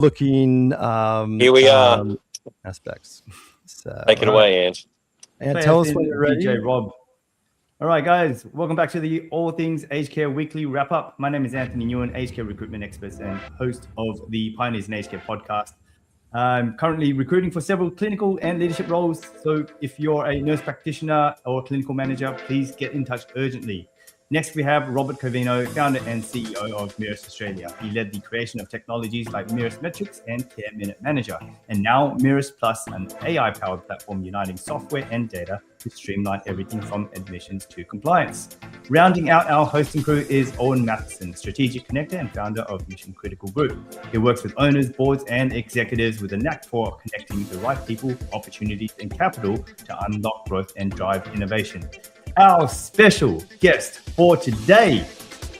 looking Here we are. Aspects. So, take it away, Ant. And tell us when you're ready. DJ Rob. All right, guys, welcome back to the All Things Aged Care Weekly Wrap-Up. My name is Anthony Nguyen, aged care recruitment expert and host of the Pioneers in Aged Care podcast. I'm currently recruiting for several clinical and leadership roles. So if you're a nurse practitioner or clinical manager, please get in touch urgently. Next, we have Robert Covino, founder and CEO of Mirus Australia. He led the creation of technologies like Mirus Metrics and Care Minute Manager, and now Mirus Plus, an AI-powered platform uniting software and data to streamline everything from admissions to compliance. Rounding out our hosting crew is Owen Matheson, strategic connector and founder of Mission Critical Group. He works with owners, boards, and executives with a knack for connecting the right people, opportunities, and capital to unlock growth and drive innovation. Our special guest for today,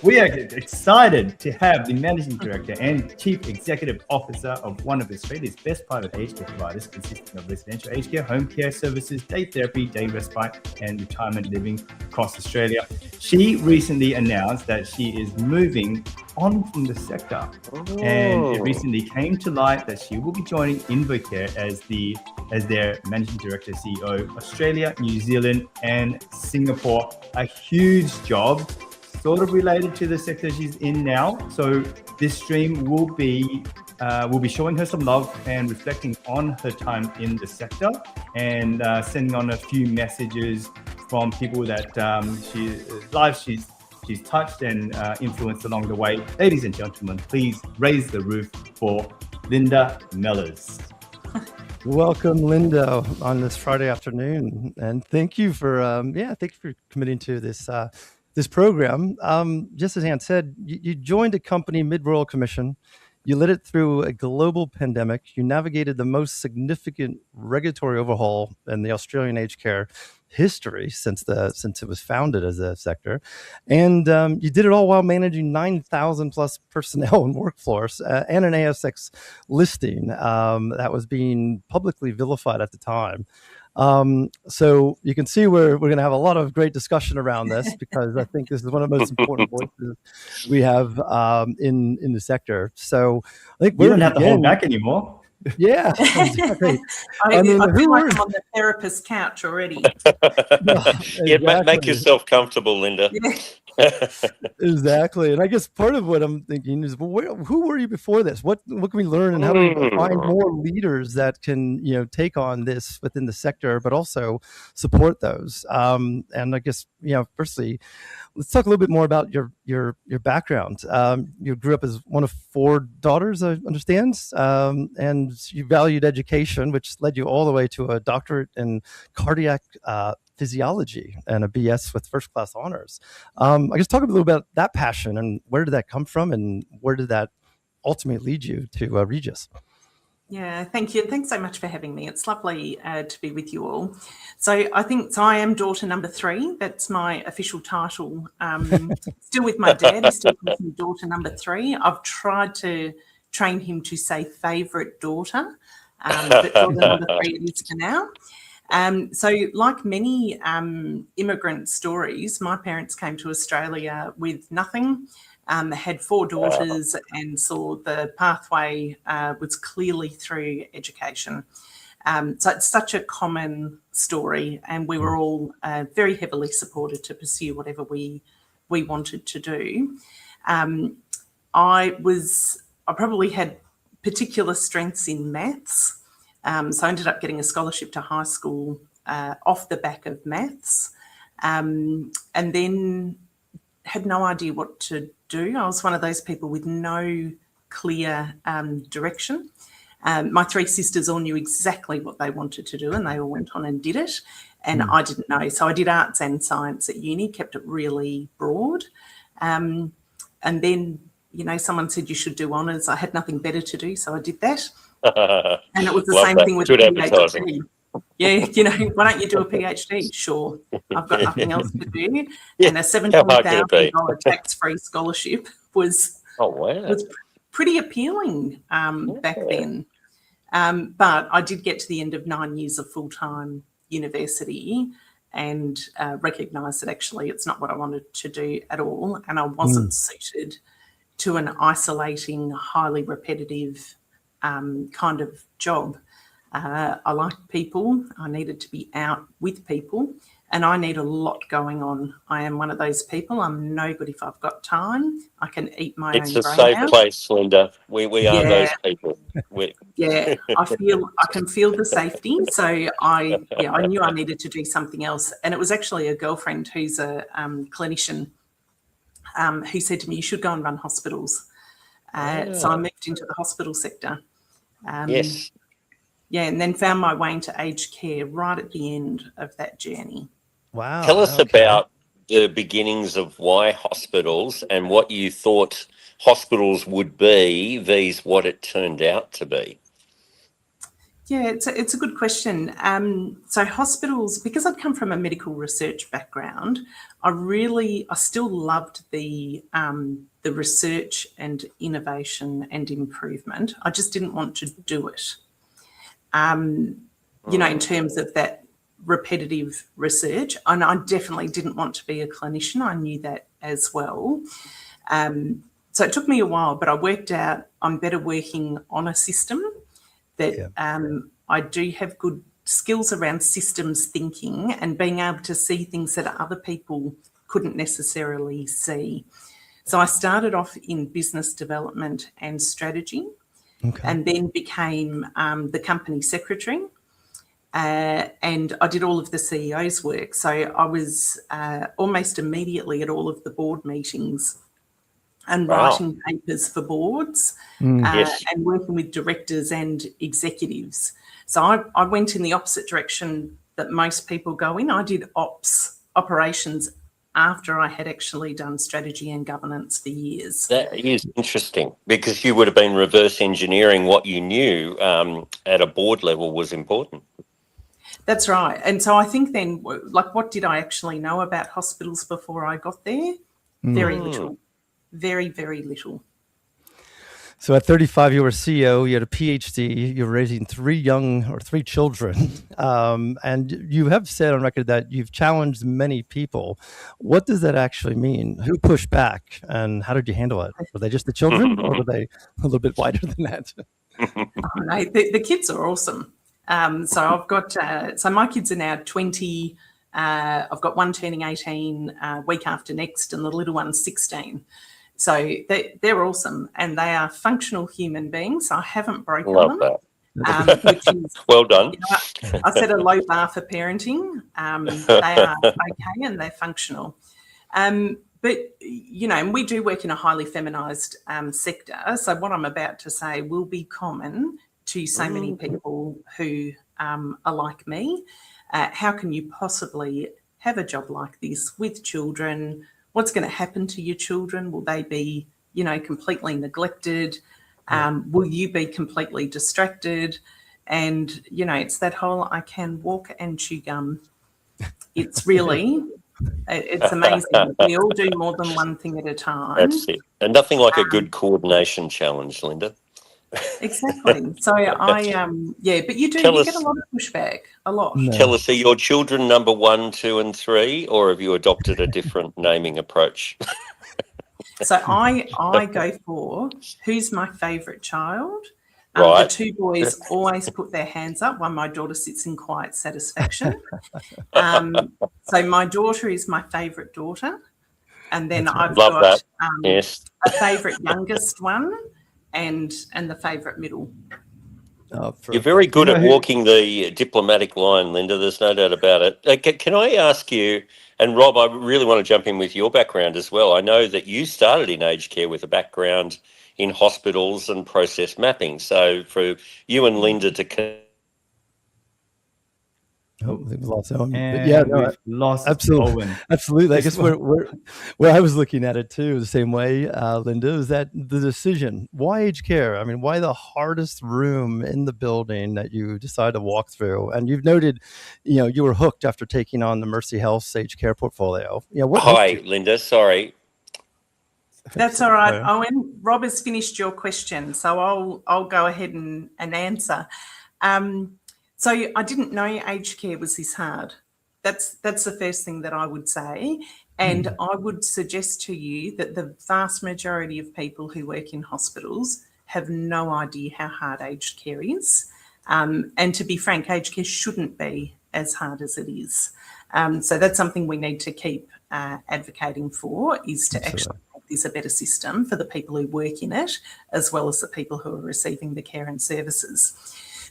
we are excited to have the Managing Director and Chief Executive Officer of one of Australia's best private aged care providers, consisting of residential aged care, home care services, day therapy, day respite, and retirement living across Australia. She recently announced that she is moving on from the sector, and it recently came to light that she will be joining InvoCare as their Managing Director, CEO, Australia, New Zealand, and Singapore. A huge job, sort of related to the sector she's in now. So this stream will be showing her some love and reflecting on her time in the sector, and sending on a few messages from people that she's touched and influenced along the way. Ladies and gentlemen, please raise the roof for Linda Mellors. Welcome, Linda, on this Friday afternoon, and thank you for committing to this program. Just as Ant said, you joined a company mid-Royal Commission. You led it through a global pandemic. You navigated the most significant regulatory overhaul in the Australian aged care history since it was founded as a sector, and you did it all while managing 9,000 plus personnel and workforce and an ASX listing that was being publicly vilified at the time. So you can see we're going to have a lot of great discussion around this, because I think this is one of the most important voices we have in the sector. So I think we don't have to hold back anymore. Yeah, exactly. I feel like I'm on the therapist's couch already. Yeah, make yourself comfortable, Linda. Yeah. Exactly. And I guess part of what I'm thinking is, well, who were you before this? What can we learn, and how do we find more leaders that can, take on this within the sector, but also support those? And I guess, firstly, let's talk a little bit more about your background. You grew up as one of 4 daughters, I understand, and you valued education, which led you all the way to a doctorate in cardiac physiology and a BS with first class honors. I guess talk a little about that passion, and where did that come from, and where did that ultimately lead you to Regis? Yeah, thank you. Thanks so much for having me. It's lovely to be with you all. So I am daughter number 3. That's my official title. Still with my dad. He still calls me daughter number 3. I've tried to train him to say favourite daughter, but daughter number 3 it is for now. So like many immigrant stories, my parents came to Australia with nothing. Had 4 daughters, and saw the pathway was clearly through education. So it's such a common story, and we were all very heavily supported to pursue whatever we wanted to do. I probably had particular strengths in maths, so I ended up getting a scholarship to high school off the back of maths, and then had no idea what to do. I was one of those people with no clear direction. My 3 sisters all knew exactly what they wanted to do, and they all went on and did it, and I didn't know. So I did arts and science at uni, kept it really broad. And then, someone said you should do honours. I had nothing better to do, so I did that. And it was the same thing with the PhD. Yeah, why don't you do a PhD? Sure, I've got nothing else to do. And a $17,000 tax-free scholarship was pretty appealing back then. But I did get to the end of 9 years of full-time university and recognised that actually it's not what I wanted to do at all, and I wasn't suited to an isolating, highly repetitive kind of job. I like people. I needed to be out with people, and I need a lot going on. I am one of those people. I'm no good if I've got time. I can eat my It's own a brain safe out. place, Linda. We are those Yeah. people. Yeah, I can feel the safety. So I knew I needed to do something else. And it was actually a girlfriend who's a clinician who said to me, you should go and run hospitals. So I moved into the hospital sector. Yes. Yeah, and then found my way into aged care right at the end of that journey. Wow. Tell us about the beginnings of why hospitals and what you thought hospitals would be, vis what it turned out to be. Yeah, it's a good question. So hospitals, because I'd come from a medical research background, I still loved the research and innovation and improvement. I just didn't want to do it. In terms of that repetitive research, and I definitely didn't want to be a clinician. I knew that as well. So it took me a while, but I worked out I'm better working on a system that I do have good skills around systems thinking and being able to see things that other people couldn't necessarily see. So I started off in business development and strategy, and then became the company secretary. And I did all of the CEO's work. So I was almost immediately at all of the board meetings and writing papers for boards and working with directors and executives. So I went in the opposite direction that most people go in. I did operations after I had actually done strategy and governance for years. That is interesting, because you would have been reverse engineering what you knew at a board level was important. That's right. And so I think then, like, what did I actually know about hospitals before I got there? Very little. Very, very little. So at 35, you were CEO, you had a PhD, you were raising three children. And you have said on record that you've challenged many people. What does that actually mean? Who pushed back and how did you handle it? Were they just the children or were they a little bit wider than that? No, the kids are awesome. So I've got, so my kids are now 20. I've got one turning 18 week after next, and the little one's 16. So they're awesome, and they are functional human beings. I haven't broken Love them. that. Which is, well done. I set a low bar for parenting. They are okay and they're functional. But, and we do work in a highly feminised sector. So what I'm about to say will be common to so many people who are like me. How can you possibly have a job like this with children? What's going to happen to your children? Will they be, completely neglected? Will you be completely distracted? And, it's that whole I can walk and chew gum. It's really, it's amazing. We all do more than one thing at a time. That's it. And nothing like a good coordination challenge, Linda. Exactly. So but you get a lot of pushback, a lot. No. Tell us, are your children number 1, 2, and 3, or have you adopted a different naming approach? So I go for who's my favourite child. Right. The two boys always put their hands up while my daughter sits in quiet satisfaction. So my daughter is my favourite daughter, and then I've got a favourite youngest one. And the favourite middle. You're very good at walking the diplomatic line, Linda. There's no doubt about it. Can I ask you, and Rob, I really want to jump in with your background as well. I know that you started in aged care with a background in hospitals and process mapping. So for you and Linda to... Oh, we've lost Owen. We've lost absolutely. Owen. Absolutely. I guess where I was looking at it too, the same way, Linda, is that the decision. Why aged care? I mean, why the hardest room in the building that you decided to walk through? And you've noted, you were hooked after taking on the Mercy Health's aged care portfolio. Hi, Linda. Sorry. That's all right, Owen. Rob has finished your question, so I'll go ahead and answer. So I didn't know aged care was this hard. That's the first thing that I would say. And I would suggest to you that the vast majority of people who work in hospitals have no idea how hard aged care is. And to be frank, aged care shouldn't be as hard as it is. So that's something we need to keep advocating for, is to actually make this a better system for the people who work in it, as well as the people who are receiving the care and services.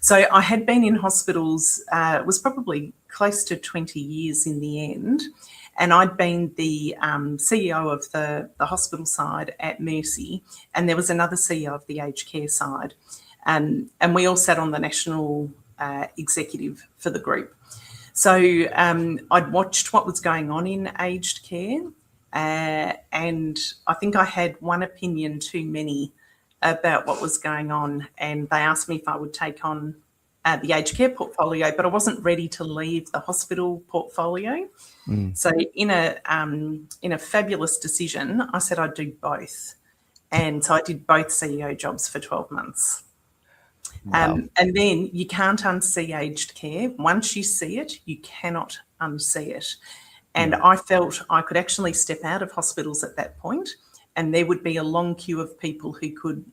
So I had been in hospitals, it was probably close to 20 years in the end, and I'd been the CEO of the hospital side at Mercy, and there was another CEO of the aged care side. And we all sat on the national executive for the group. So I'd watched what was going on in aged care, and I think I had one opinion too many about what was going on, and they asked me if I would take on the aged care portfolio, but I wasn't ready to leave the hospital portfolio. So in a fabulous decision, I said I'd do both. And so I did both CEO jobs for 12 months. Wow. And then you can't unsee aged care. Once you see it, you cannot unsee it. And I felt I could actually step out of hospitals at that point, and there would be a long queue of people who could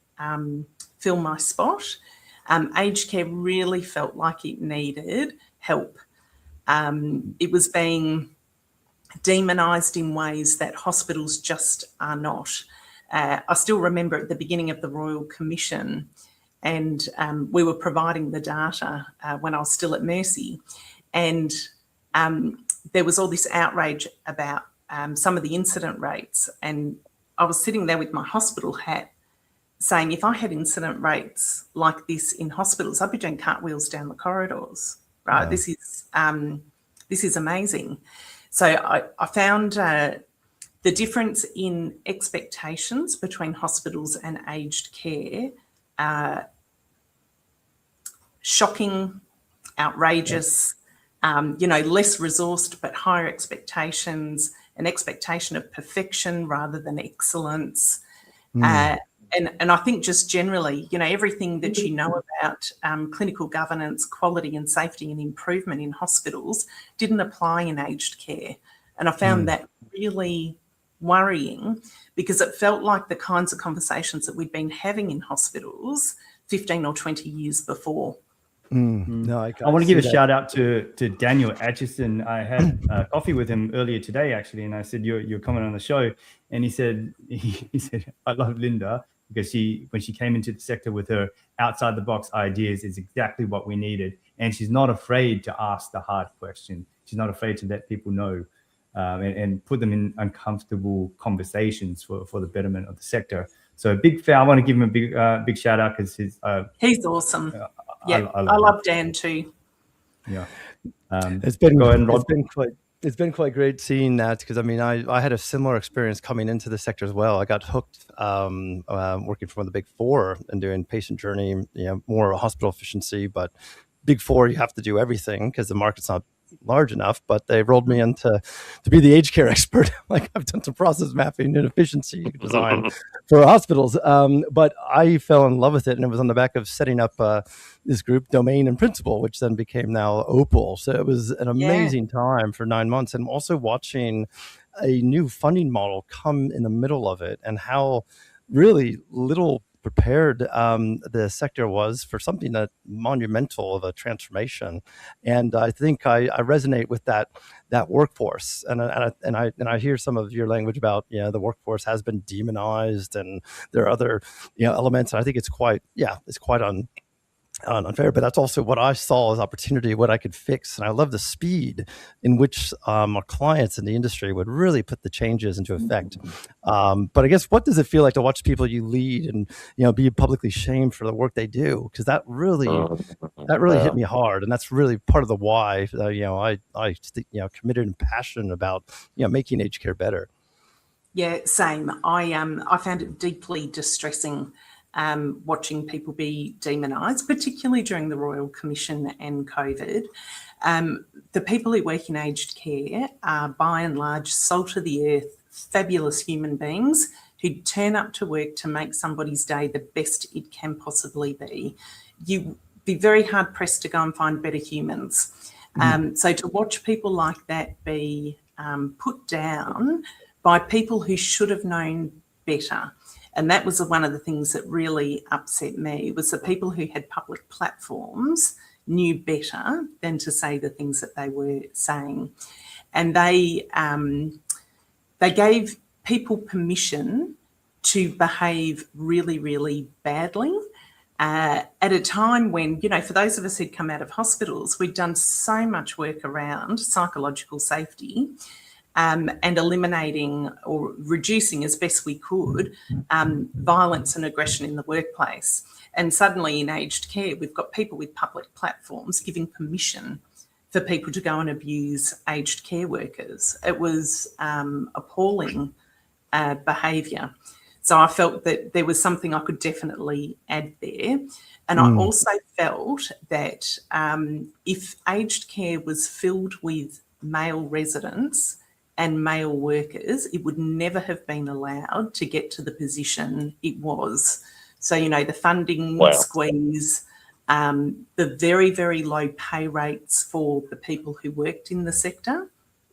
fill my spot. Aged care really felt like it needed help. It was being demonised in ways that hospitals just are not. I still remember at the beginning of the Royal Commission, and we were providing the data when I was still at Mercy, and there was all this outrage about some of the incident rates, and I was sitting there with my hospital hat saying, if I had incident rates like this in hospitals, I'd be doing cartwheels down the corridors, right? Wow. This is amazing. So I found the difference in expectations between hospitals and aged care shocking, outrageous, less resourced but higher expectations, an expectation of perfection rather than excellence. And I think just generally, everything that you know about clinical governance, quality and safety and improvement in hospitals didn't apply in aged care. And I found that really worrying, because it felt like the kinds of conversations that we'd been having in hospitals 15 or 20 years before. No, I want to give a shout out to Daniel Atchison. I had coffee with him earlier today, actually, and I said, you're coming on the show. And he said, I love Linda, because when she came into the sector with her outside the box ideas, is exactly what we needed. And she's not afraid to ask the hard question. She's not afraid to let people know and put them in uncomfortable conversations for the betterment of the sector. So a big fan. I want to give him a big shout out, because he's awesome. I love Dan too. Yeah. It's been quite great seeing that, because I had a similar experience coming into the sector as well. I got hooked working for one of the big four and doing patient journey, more hospital efficiency, but big four, you have to do everything because the market's not large enough. But they rolled me in to be the aged care expert. Like, I've done some process mapping and efficiency design for hospitals, but I fell in love with it, and it was on the back of setting up this group, Domain and Principle, which then became now Opal. So it was an amazing time for 9 months, and also watching a new funding model come in the middle of it, and how really little prepared the sector was for something that monumental of a transformation. And I think I resonate with that workforce, and I hear some of your language about the workforce has been demonized, and there are other elements, and I think it's quite unfair, but that's also what I saw as opportunity, what I could fix. And I love the speed in which our clients in the industry would really put the changes into effect. But I guess, what does it feel like to watch people you lead and be publicly shamed for the work they do? Because that really hit me hard, and that's really part of the why I committed and passionate about making aged care better. Yeah, same. I found it deeply distressing watching people be demonised, particularly during the Royal Commission and COVID. The people who work in aged care are, by and large, salt of the earth, fabulous human beings who turn up to work to make somebody's day the best it can possibly be. You'd be very hard pressed to go and find better humans. So to watch people like that be put down by people who should have known better. And that was one of the things that really upset me, was the people who had public platforms knew better than to say the things that they were saying. And they gave people permission to behave really, really badly at a time when, for those of us who'd come out of hospitals, we'd done so much work around psychological safety and eliminating or reducing as best we could violence and aggression in the workplace. And suddenly in aged care, we've got people with public platforms giving permission for people to go and abuse aged care workers. It was appalling behaviour. So I felt that there was something I could definitely add there. And I also felt that if aged care was filled with male residents and male workers, it would never have been allowed to get to the position it was. So, the funding squeeze, the very, very low pay rates for the people who worked in the sector.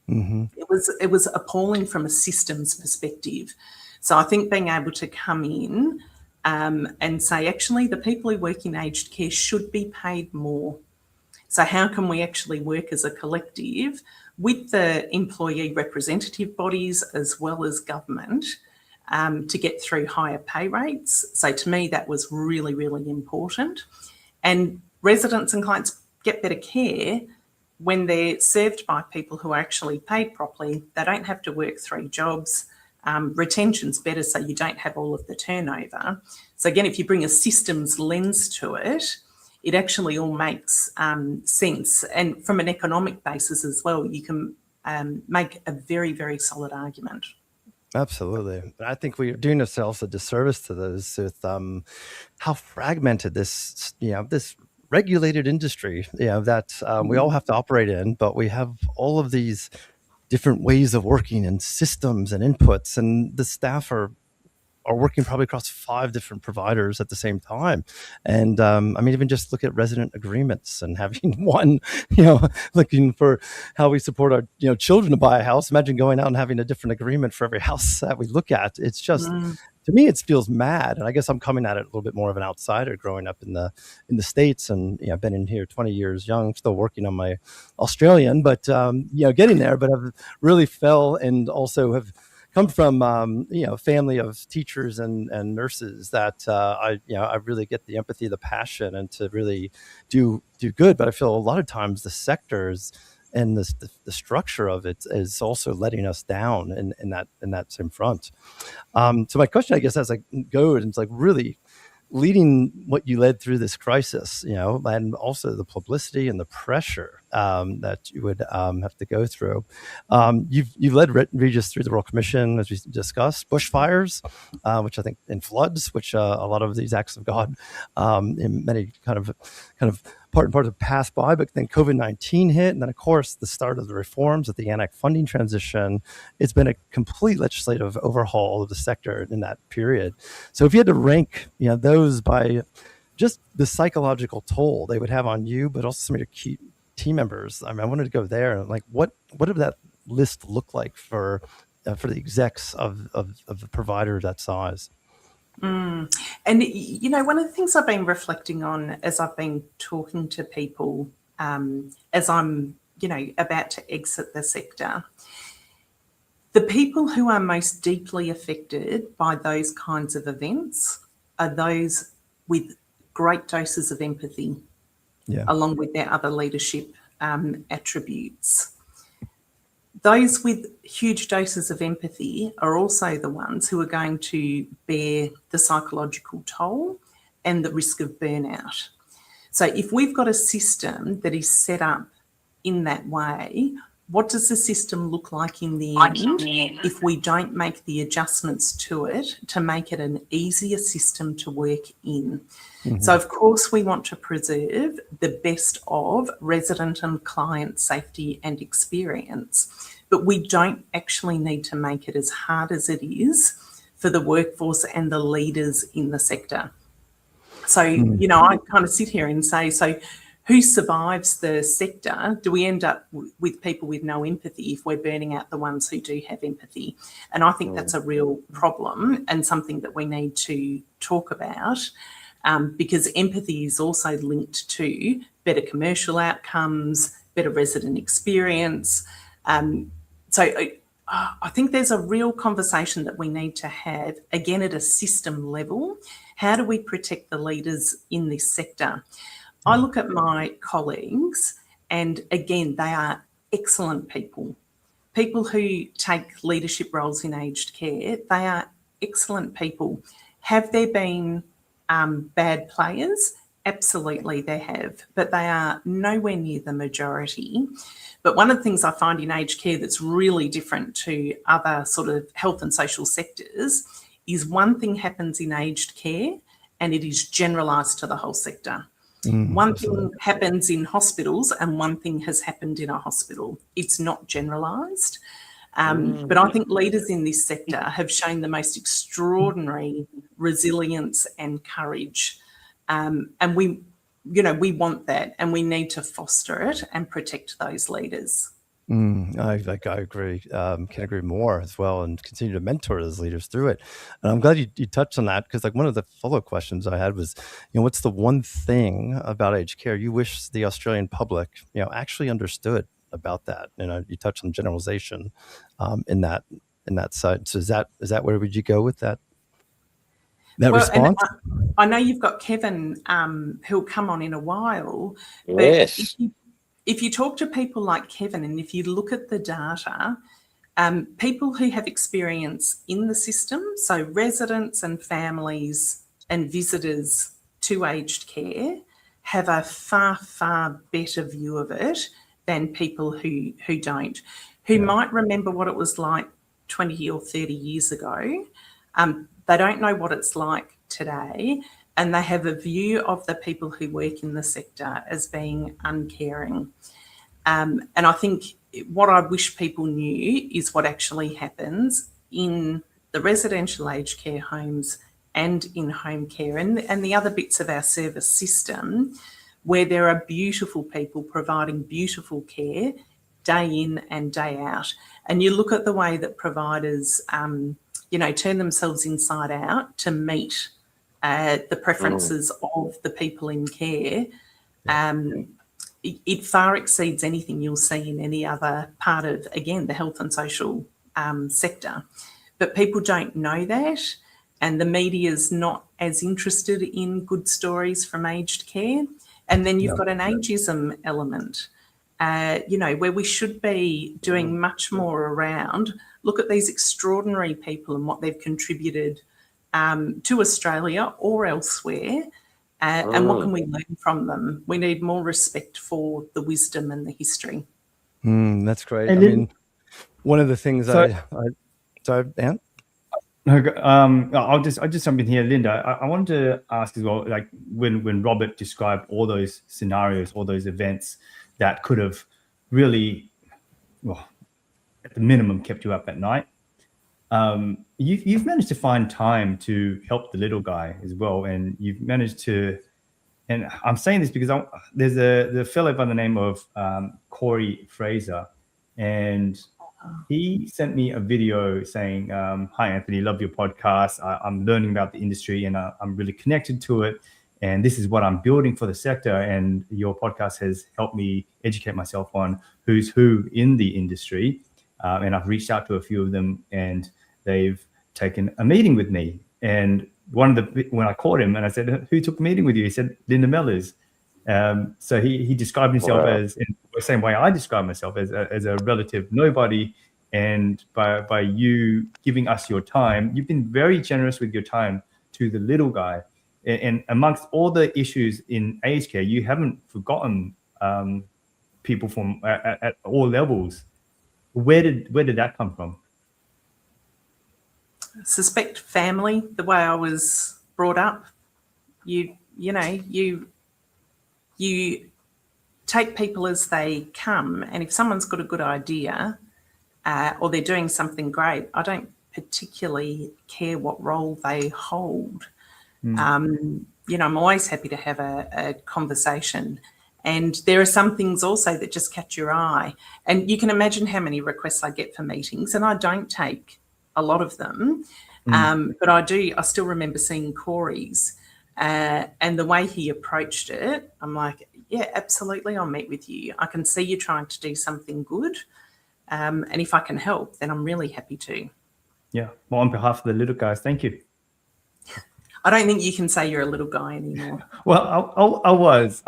It was appalling from a systems perspective. So I think being able to come in and say, actually, the people who work in aged care should be paid more. So how can we actually work as a collective with the employee representative bodies as well as government to get through higher pay rates? So to me, that was really, really important. And residents and clients get better care when they're served by people who are actually paid properly. They don't have to work 3 jobs. Retention's better, so you don't have all of the turnover. So again, if you bring a systems lens to it, it actually all makes sense. And from an economic basis as well, you can make a very, very solid argument. Absolutely. I think we're doing ourselves a disservice to those with how fragmented this, this regulated industry, that we all have to operate in, but we have all of these different ways of working and systems and inputs, and the staff are working probably across 5 different providers at the same time. And even just look at resident agreements and having one, looking for how we support our, children to buy a house. Imagine going out and having a different agreement for every house that we look at. It's just, to me, it feels mad. And I guess I'm coming at it a little bit more of an outsider growing up in the States. And, I've been in here 20 years young, still working on my Australian, but, getting there. But I've really fell and also have come from a family of teachers and nurses that I really get the empathy, the passion, and to really do good. But I feel a lot of times the sectors and the structure of it is also letting us down in that same front. So my question, I guess, as I go, and it's like really leading what you led through this crisis, and also the publicity and the pressure that you would have to go through. You've led Regis through the Royal Commission, as we discussed, bushfires, which I think, in floods, which a lot of these acts of God in many kind of part and part have passed by, but then COVID-19 hit, and then of course the start of the reforms at the ANAC funding transition. It's been a complete legislative overhaul of the sector in that period. So if you had to rank, those by just the psychological toll they would have on you, but also some of your key team members. I wanted to go there and what did that list look like for the execs of the provider that size? And, one of the things I've been reflecting on as I've been talking to people as I'm, about to exit the sector, the people who are most deeply affected by those kinds of events are those with great doses of empathy, along with their other leadership attributes. Those with huge doses of empathy are also the ones who are going to bear the psychological toll and the risk of burnout. So if we've got a system that is set up in that way, what does the system look like in the end if we don't make the adjustments to it to make it an easier system to work in? So, of course, we want to preserve the best of resident and client safety and experience, but we don't actually need to make it as hard as it is for the workforce and the leaders in the sector. So, I kind of sit here and say, so who survives the sector? Do we end up with people with no empathy if we're burning out the ones who do have empathy? And I think that's a real problem and something that we need to talk about, because empathy is also linked to better commercial outcomes, better resident experience. So I think there's a real conversation that we need to have, again, at a system level. How do we protect the leaders in this sector? I look at my colleagues and, again, they are excellent people. People who take leadership roles in aged care, they are excellent people. Have there been bad players? Absolutely, there have, but they are nowhere near the majority. But one of the things I find in aged care that's really different to other sort of health and social sectors is one thing happens in aged care and it is generalised to the whole sector. One thing happens in hospitals and one thing has happened in a hospital. It's not generalised. But I think leaders in this sector have shown the most extraordinary resilience and courage. And we want that and we need to foster it and protect those leaders. I agree. Can agree more as well, and continue to mentor those leaders through it. And I'm glad you touched on that, because like one of the follow-up questions I had was, what's the one thing about aged care you wish the Australian public, actually understood about that? You touched on generalization in that side. So is that where would you go with that response? I know you've got Kevin who'll come on in a while. Yes. But if you talk to people like Kevin and if you look at the data, people who have experience in the system, so residents and families and visitors to aged care, have a far, far better view of it than people who don't, who might remember what it was like 20 or 30 years ago. They don't know what it's like today, and they have a view of the people who work in the sector as being uncaring. And I think what I wish people knew is what actually happens in the residential aged care homes and in home care and the other bits of our service system, where there are beautiful people providing beautiful care day in and day out. And you look at the way that providers, turn themselves inside out to meet the preferences of the people in care. It far exceeds anything you'll see in any other part of, again, the health and social sector. But people don't know that, and the media's not as interested in good stories from aged care. And then you've got an ageism element, where we should be doing much more around, look at these extraordinary people and what they've contributed to Australia or elsewhere, and what can we learn from them? We need more respect for the wisdom and the history. That's great. And one of the things sorry, Ant? I'll just jump in here, Linda. I wanted to ask as well, like when Robert described all those scenarios, all those events that could have really, at the minimum, kept you up at night. You've managed to find time to help the little guy as well, and you've managed to. And I'm saying this because there's the fellow by the name of Corey Fraser, and he sent me a video saying, "Hi Anthony, love your podcast. I'm learning about the industry and I'm really connected to it. And this is what I'm building for the sector. And your podcast has helped me educate myself on who's who in the industry. And I've reached out to a few of them, and they've taken a meeting with me. And when I called him and I said, "Who took the meeting with you?" He said, "Linda Mellors." So he described himself as, in the same way I describe myself, as a relative nobody. And by you giving us your time, you've been very generous with your time to the little guy. And amongst all the issues in aged care, you haven't forgotten people from at all levels. Where did that come from? Suspect family, the way I was brought up. You take people as they come, and if someone's got a good idea or they're doing something great, I don't particularly care what role they hold. I'm always happy to have a conversation. And there are some things also that just catch your eye. And you can imagine how many requests I get for meetings, and I don't take a lot of them. But I still remember seeing Corey's and the way he approached it. I'm like, yeah, absolutely, I'll meet with you. I can see you trying to do something good. And if I can help, then I'm really happy to. Yeah. Well, on behalf of the little guys, thank you. I don't think you can say you're a little guy anymore. Well, I was.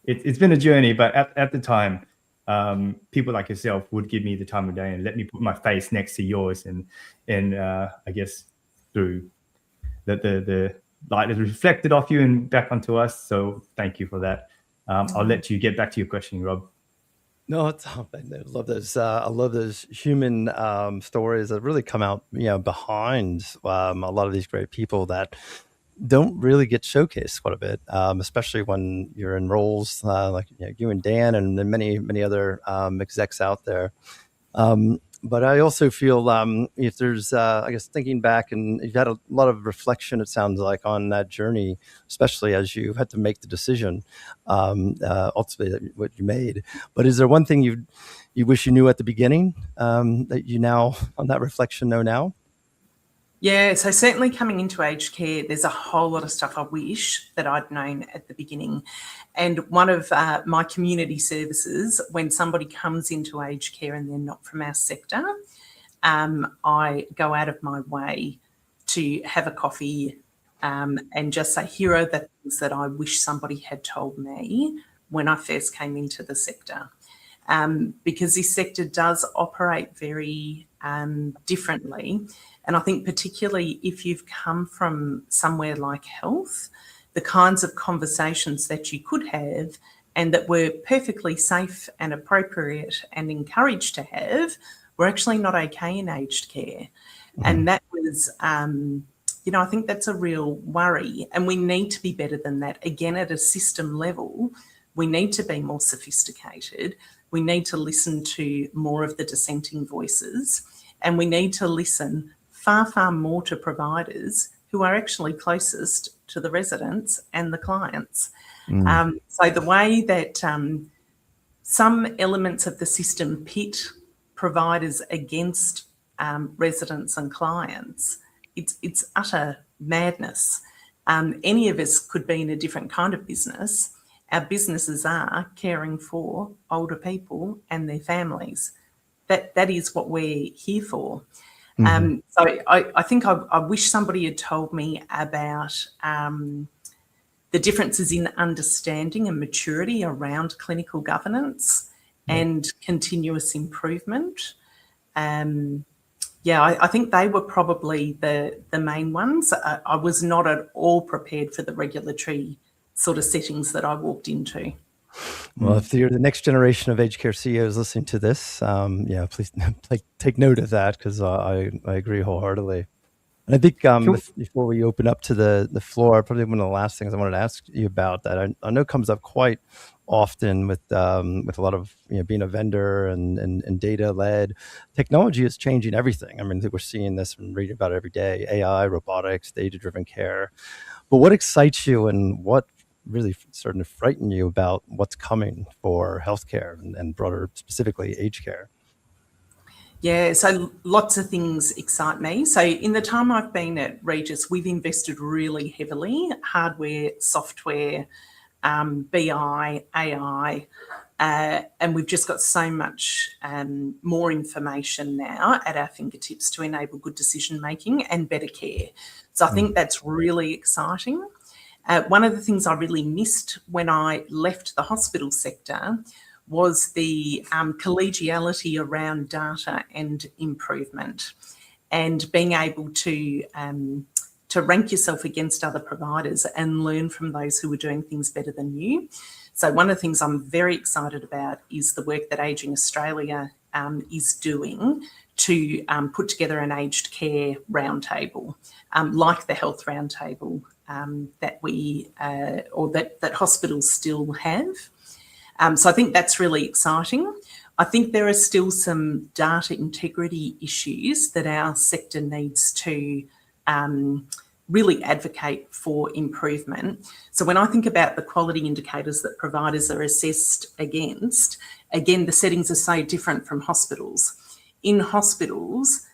It's been a journey, but at the time, people like yourself would give me the time of day and let me put my face next to yours, and I guess through the light is reflected off you and back onto us. So thank you for that. I'll let you get back to your question, Rob. No, I love those. I love those human stories that really come out, behind a lot of these great people that don't really get showcased quite a bit, especially when you're in roles like you and Dan and many other execs out there. But I also feel if there's, I guess, thinking back, and you've had a lot of reflection, it sounds like, on that journey, especially as you had to make the decision, ultimately what you made. But is there one thing you wish you knew at the beginning that you now, on that reflection, know now? Yeah, so certainly coming into aged care, there's a whole lot of stuff I wish that I'd known at the beginning. And one of my community services, when somebody comes into aged care and they're not from our sector, I go out of my way to have a coffee and just say, here are the things that I wish somebody had told me when I first came into the sector. Because this sector does operate very differently. And I think particularly if you've come from somewhere like health, the kinds of conversations that you could have and that were perfectly safe and appropriate and encouraged to have were actually not okay in aged care. And that was, I think that's a real worry. And we need to be better than that. Again, at a system level, we need to be more sophisticated. We need to listen to more of the dissenting voices, and we need to listen far more to providers who are actually closest to the residents and the clients. So the way that some elements of the system pit providers against residents and clients, it's utter madness. Any of us could be in a different kind of business. Our businesses are caring for older people and their families. That is what we're here for. So I think I wish somebody had told me about the differences in understanding and maturity around clinical governance and continuous improvement. I think they were probably the main ones. I was not at all prepared for the regulatory sort of settings that I walked into. Well, if you're the next generation of aged care CEOs listening to this, please take note of that, because I agree wholeheartedly. And I think before we open up to the floor, probably one of the last things I wanted to ask you about that I know comes up quite often with a lot of being a vendor and data led. Technology is changing everything. I mean, we're seeing this and reading about it every day: AI, robotics, data driven care. But what excites you, and what really starting to frighten you about what's coming for healthcare and broader, specifically aged care? Yeah, so lots of things excite me. So in the time I've been at Regis, we've invested really heavily: hardware, software, BI, AI, and we've just got so much more information now at our fingertips to enable good decision making and better care. So I think that's really exciting. One of the things I really missed when I left the hospital sector was the collegiality around data and improvement, and being able to rank yourself against other providers and learn from those who are doing things better than you. So one of the things I'm very excited about is the work that Ageing Australia is doing to put together an aged care roundtable, like the health roundtable that we or that hospitals still have. So I think that's really exciting. I think there are still some data integrity issues that our sector needs to really advocate for improvement. So when I think about the quality indicators that providers are assessed against, again, the settings are so different from hospitals. In hospitals,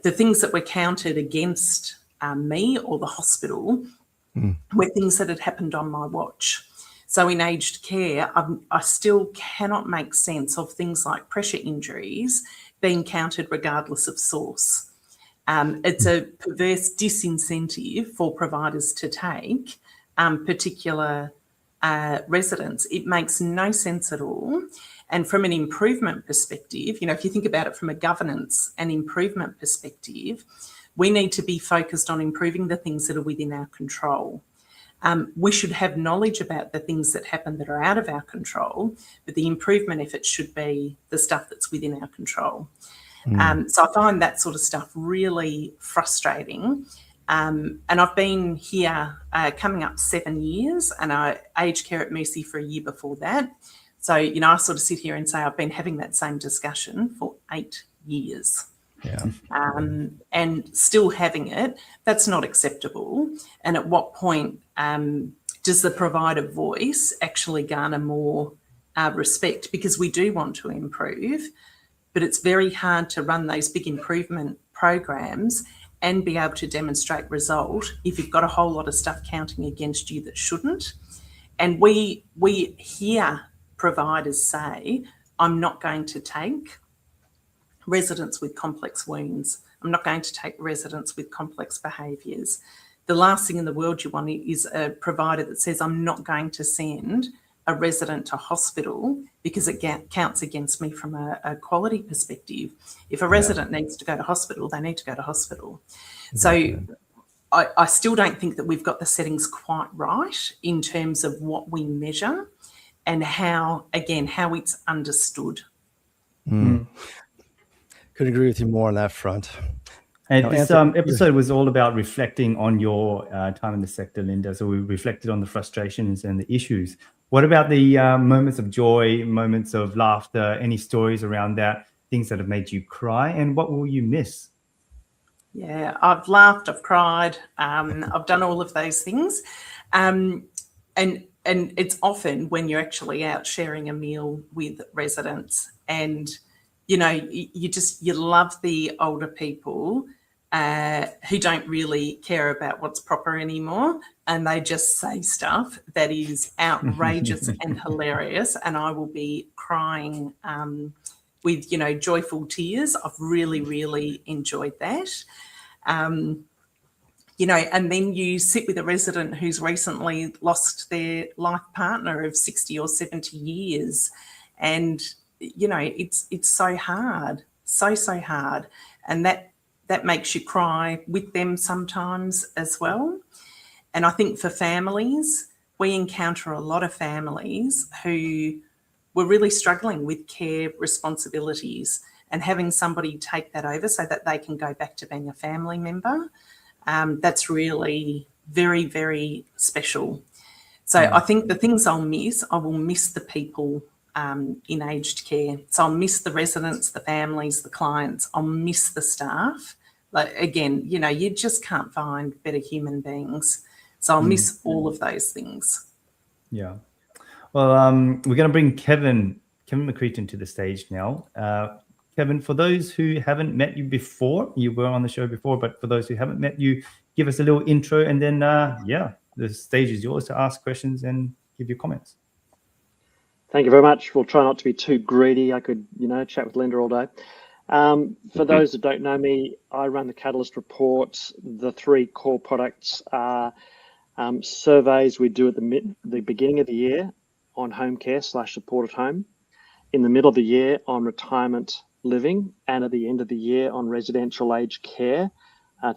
the things that were counted against me or the hospital were things that had happened on my watch. So in aged care, I still cannot make sense of things like pressure injuries being counted regardless of source. It's a perverse disincentive for providers to take particular residents. It makes no sense at all. And from an improvement perspective, if you think about it from a governance and improvement perspective, we need to be focused on improving the things that are within our control. We should have knowledge about the things that happen that are out of our control, but the improvement effort should be the stuff that's within our control. So I find that sort of stuff really frustrating. And I've been here coming up 7 years, and I aged care at Mercy for a year before that. So, I sort of sit here and say I've been having that same discussion for 8 years. Yeah. And still having it, that's not acceptable. And at what point does the provider voice actually garner more respect? Because we do want to improve, but it's very hard to run those big improvement programs and be able to demonstrate result if you've got a whole lot of stuff counting against you that shouldn't. And we hear providers say, I'm not going to take residents with complex wounds. I'm not going to take residents with complex behaviours. The last thing in the world you want is a provider that says, I'm not going to send a resident to hospital because it counts against me from a quality perspective. If a resident needs to go to hospital, they need to go to hospital. Exactly. So I still don't think that we've got the settings quite right in terms of what we measure and how it's understood. Couldn't agree with you more on that front. And this episode was all about reflecting on your time in the sector, Linda. So we reflected on the frustrations and the issues. What about the moments of joy, moments of laughter, any stories around that, things that have made you cry, and what will you miss? Yeah, I've laughed, I've cried, I've done all of those things. And it's often when you're actually out sharing a meal with residents and, you love the older people who don't really care about what's proper anymore, and they just say stuff that is outrageous and hilarious, and I will be crying with, joyful tears. I've really, really enjoyed that. And then you sit with a resident who's recently lost their life partner of 60 or 70 years, and it's so hard, so hard, and that makes you cry with them sometimes as well. And I think for families, we encounter a lot of families who were really struggling with care responsibilities, and having somebody take that over so that they can go back to being a family member, that's really very, very special. So I think the things I will miss the people in aged care. So I'll miss the residents, the families, the clients. I'll miss the staff. Like, again, you just can't find better human beings. So I'll miss all of those things. Yeah. Well, we're going to bring Kevin McCreaton to the stage now. Kevin, for those who haven't met you before, you were on the show before, but for those who haven't met you, give us a little intro, and then, the stage is yours to ask questions and give your comments. Thank you very much. We'll try not to be too greedy. I could, chat with Linda all day. For those that don't know me, I run the Catalyst Report. The 3 core products are surveys we do at the beginning of the year on home care / supported home, in the middle of the year on retirement living, and at the end of the year on residential aged care.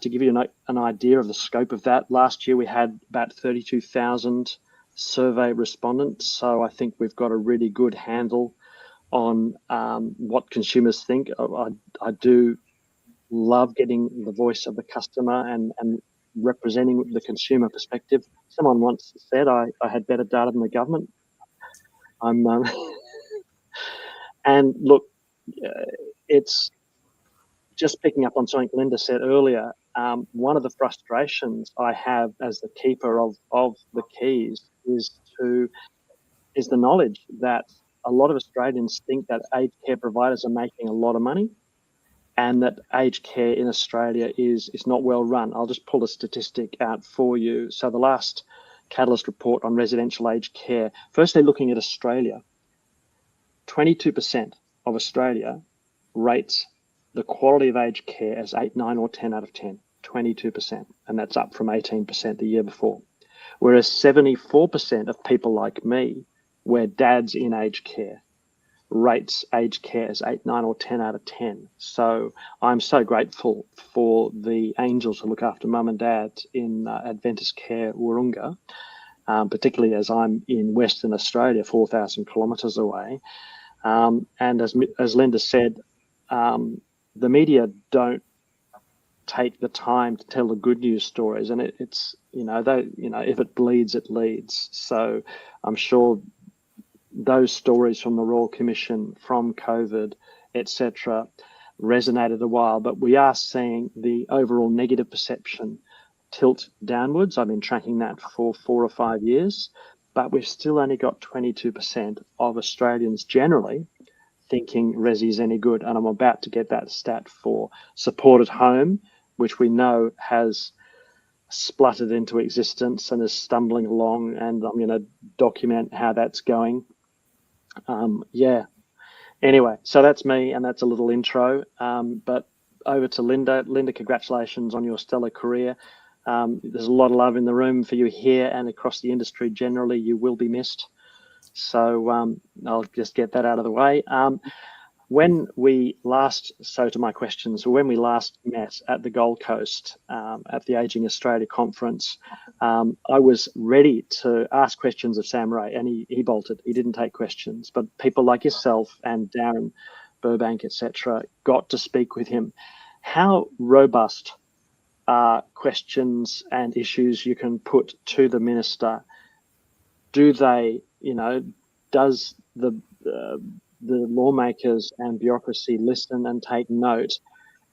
To give you an idea of the scope of that, last year we had about 32,000 survey respondents. So I think we've got a really good handle on what consumers think. I do love getting the voice of the customer and representing the consumer perspective. Someone once said I had better data than the government. And look, it's just picking up on something Linda said earlier. one of the frustrations I have as the keeper of the keys is the knowledge that a lot of Australians think that aged care providers are making a lot of money, and that aged care in Australia is not well run. I'll just pull a statistic out for you. So the last Catalyst report on residential aged care, firstly looking at Australia, 22% of Australia rates the quality of aged care as 8, 9 or 10 out of 10, 22%, and that's up from 18% the year before. Whereas 74% of people like me, where dad's in aged care, rates aged care as 8, 9 or 10 out of 10. So I'm so grateful for the angels who look after mum and dad in Adventist Care Wahroonga, particularly as I'm in Western Australia, 4,000 kilometres away. And as Linda said, the media don't take the time to tell the good news stories, and it's if it bleeds, it leads. So I'm sure those stories from the Royal Commission, from COVID, etc., resonated a while, but we are seeing the overall negative perception tilt downwards. I've been tracking that for 4 or 5 years, but we've still only got 22% of Australians generally thinking Resi's any good. And I'm about to get that stat for supported home, which we know has spluttered into existence and is stumbling along, and I'm going to document how that's going. Anyway, so that's me, and that's a little intro. But over to Linda. Linda, congratulations on your stellar career. There's a lot of love in the room for you here and across the industry generally. You will be missed. So I'll just get that out of the way. When we last met at the Gold Coast at the Aging Australia conference, I was ready to ask questions of Sam Ray, and he bolted. He didn't take questions, but people like yourself and Darren Burbank, etc., got to speak with him. How robust are questions and issues you can put to the minister? Do they, does the lawmakers and bureaucracy listen and take note?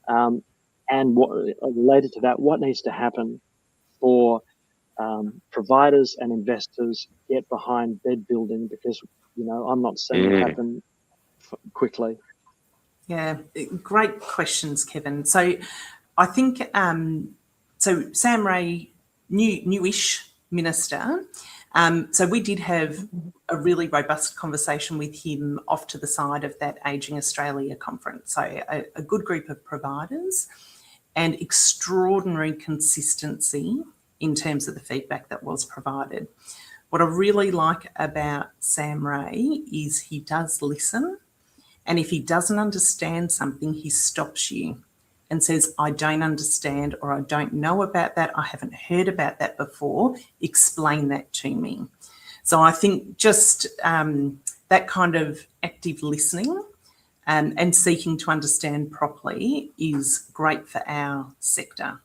And what related to that, what needs to happen for providers and investors get behind bed building? Because I'm not seeing it happen quickly. Yeah, great questions, Kevin. So I think so Sam Ray, newish minister. So we did have a really robust conversation with him off to the side of that Aging Australia conference. So a good group of providers and extraordinary consistency in terms of the feedback that was provided. What I really like about Sam Ray is he does listen, and if he doesn't understand something, he stops you and says, I don't understand, or I don't know about that, I haven't heard about that before, explain that to me. So I think just that kind of active listening and seeking to understand properly is great for our sector.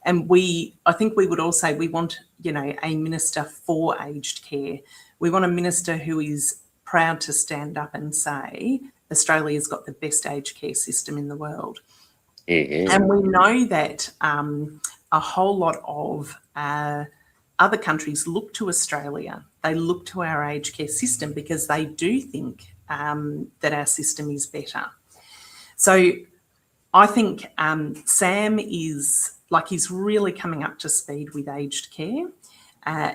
And I think we would all say we want, a minister for aged care. We want a minister who is proud to stand up and say, Australia's got the best aged care system in the world. Mm-hmm. And we know that a whole lot of other countries look to Australia. They look to our aged care system because they do think that our system is better. So I think Sam is he's really coming up to speed with aged care.